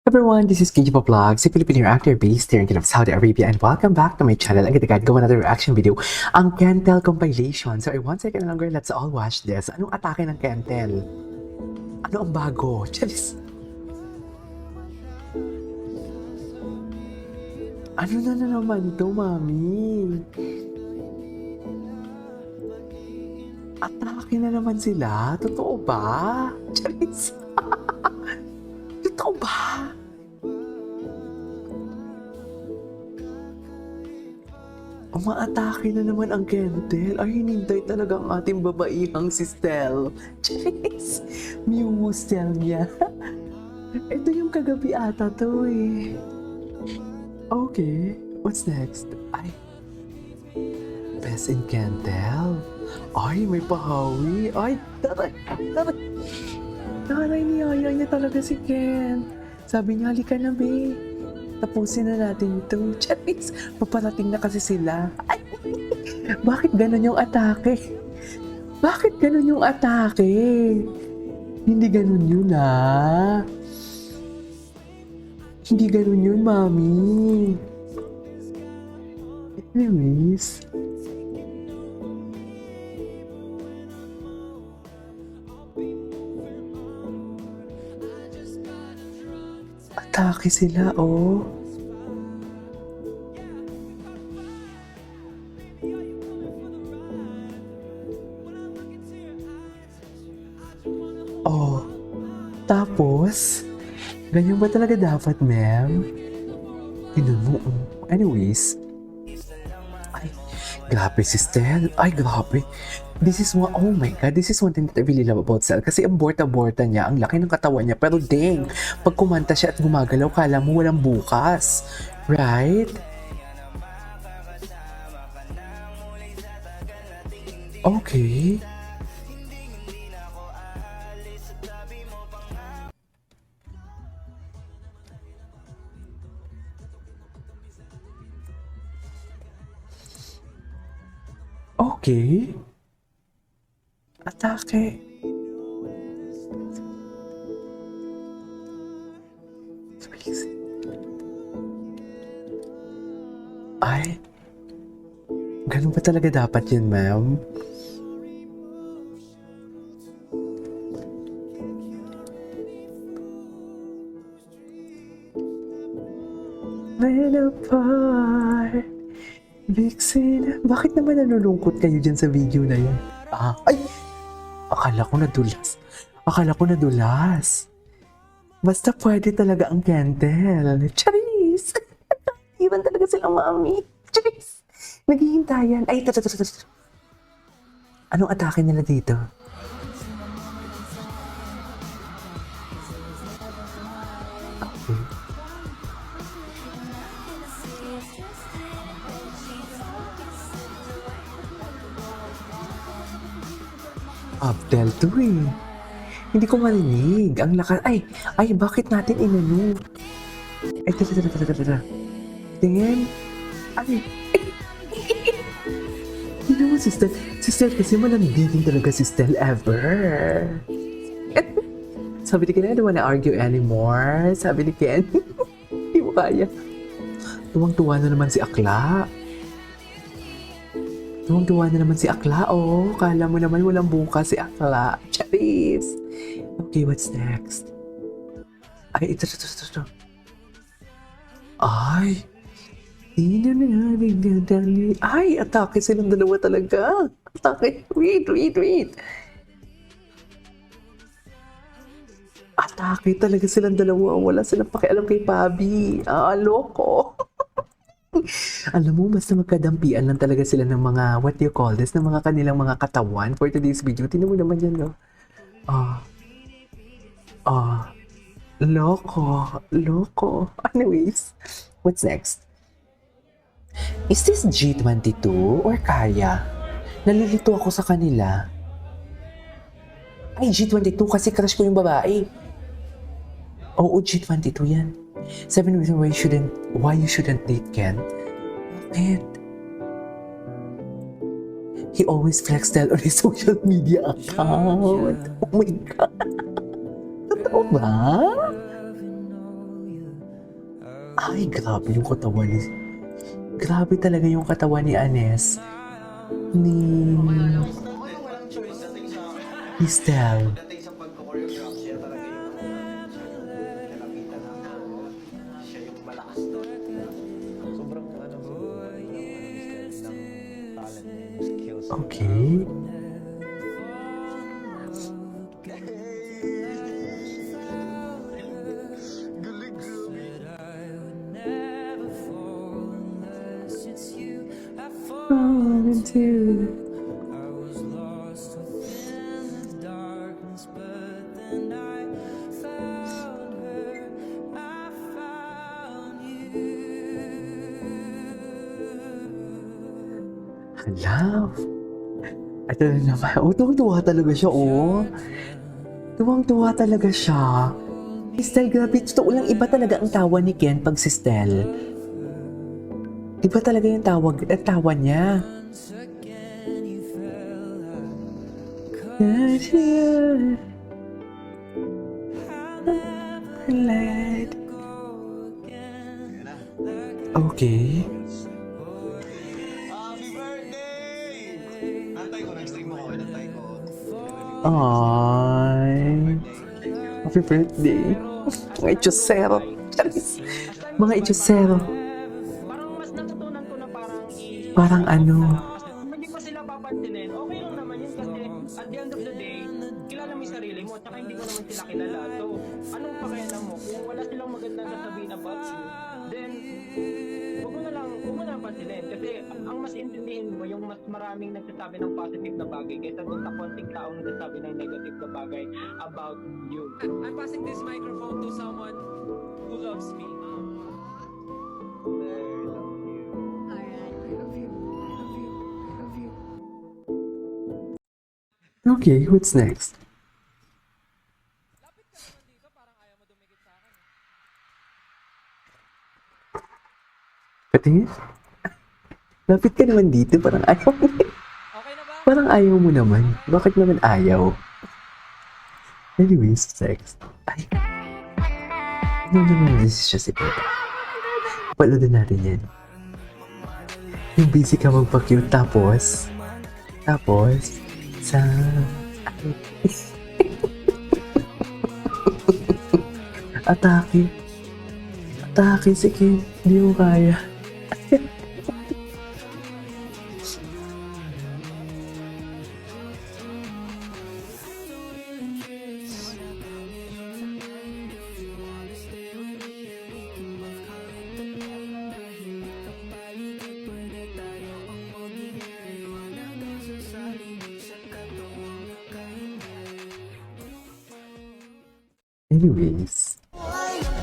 Everyone, this is Kijipo Vlogs, a Filipino actor based here in Kingdom of Saudi Arabia, and welcome back to my channel. Again, gawa another reaction video, ang Kentel compilation. So, one second longer, let's all watch this. Anong atake ng Kentel? Ano ang bago? Charis! Ano na naman to, mami? Atake na naman sila? Totoo ba? Charis! Totoo ba? Umaatake na naman ang Kentel. Ay, hinintay talaga ang ating babaihang si Stel. Charis! Mew Stel niya. Ito yung kagabi ata to eh. Okay, what's next? Ay, Best in Kentel. Ay, may pahawi. Ay, taray! Taray, niyaya niya talaga si Ken. Sabi niya, halika na, be. Tapusin na natin ito. Charis, paparating na kasi sila. Ay, bakit ganun yung atake? Bakit ganun yung atake? Hindi ganun yun, ah. Hindi ganun yun, mami. Anyways. Atake sila, oh. Oh. Tapos, ganyan ba talaga dapat, ma'am? Tignan mo, oh. Anyways. Ay, grabe si Stel. Ay, grabe. This is one, oh my God, this is one thing that I really love about Stel. Kasi ang borta-borta niya, ang laki ng katawan niya. Pero dang, pag kumanta siya at gumagalaw, kala mo walang bukas. Right? Okay. Okay. Atake. Ay, ganun ba talaga dapat yun, ma'am? When apart, Vixen, bakit naman nalulungkot kayo dyan sa video na yun? Ah, ay! Akala ko nadulas. Akala ko nadulas. Basta pwede talaga ang Kentel. Charis! Iwan talaga silang mami. Charis! Naghihintayan. Ay, ito. Anong atake nila dito? Okay. Abdel to eh. Hindi ko marinig. Ang lakas. Ay, bakit natin inano? Ay, tara. Tingin. Ay. Hindi mo, sister. Sister, kasi malanditin talaga si Stel ever. Sabi ni Ken, I don't wanna argue anymore. Sabi ni Ken, hindi mo kaya. Tuwang-tuwa na naman si Akla. Tuwang-tuwa na naman si Akla, oh. Kala mo naman walang bukas si Akla. Charis! Okay, what's next? Ay, ito. Ay! Ay, atake silang dalawa talaga. Atake. Wait. Atake talaga silang dalawa. Wala silang pakialam kay Pabi. Loko. Alam mo, basta magkadampian lang talaga sila ng mga, what do you call this, ng mga kanilang mga katawan for today's video. Tingnan mo naman yan, no? Loko. Anyways, what's next? Is this G22 or Kaya? Nalilito ako sa kanila. Ay, G22 kasi crush ko yung babae. Oo, G22 yan. 7 reasons why you shouldn't date Ken. Bakit? He always flex style on his social media account. Oh my God. Totoo ba? Ay, grabe yung katawan ni... Grabe talaga yung katawan ni Anes. Ni... Walang choice dating sa Estelle. dating sa pagko-choreograph siya talaga yung nalapitan ako. Siya yung malakas doon. Sobrang ano siguro ng talent niya, yung skills. Okay. Galing, grabe. Falling to... Love. Ito na naman. Oh, tuwang-tuwa talaga siya, oh. Tuwang-tuwa talaga siya. Estelle, grabe. Totoo lang, iba talaga ang tawa ni Ken pag si Estelle. Iba talaga yung tawa niya. Okay. Happy birthday! Antay ko, nag-stream ako. Antay ko. Ay. Happy birthday. Mga ichosero. Charis. Mga ichosero. Parang mas natutunan ko na Parang ano. hindi pa sila papansinin. Okay lang naman yun kasi at the end of the day, kilala mo yung sarili mo at saka hindi mo naman sila kilala. So, anong pakialam mo? Kung wala silang magandang sasabihin about you, then, huwag mo na lang pansinin. Kasi ang mas intindihin mo, yung mas maraming nagsasabi ng positive na bagay kaysa dun sa konting taong nagsasabi ng negative na bagay about you. I'm passing this microphone to someone who loves me. Okay, what's next? Patingin? Lapit ka naman dito, parang ayaw mo. Okay na ba? Parang ayaw mo naman. Bakit naman ayaw? Anyways, sex. Ay. Ano naman this siya si Peta? Panoodin natin yan. Yung busy ka magpa-cute tapos sa... Atake. Atake, sige. Hindi mo kaya.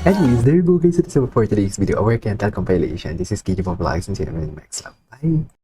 Anyways, there you go guys. That's all for today's video. Our Kental compilation. This is Kitty Pop Vlogs and see you in the next vlog. Bye!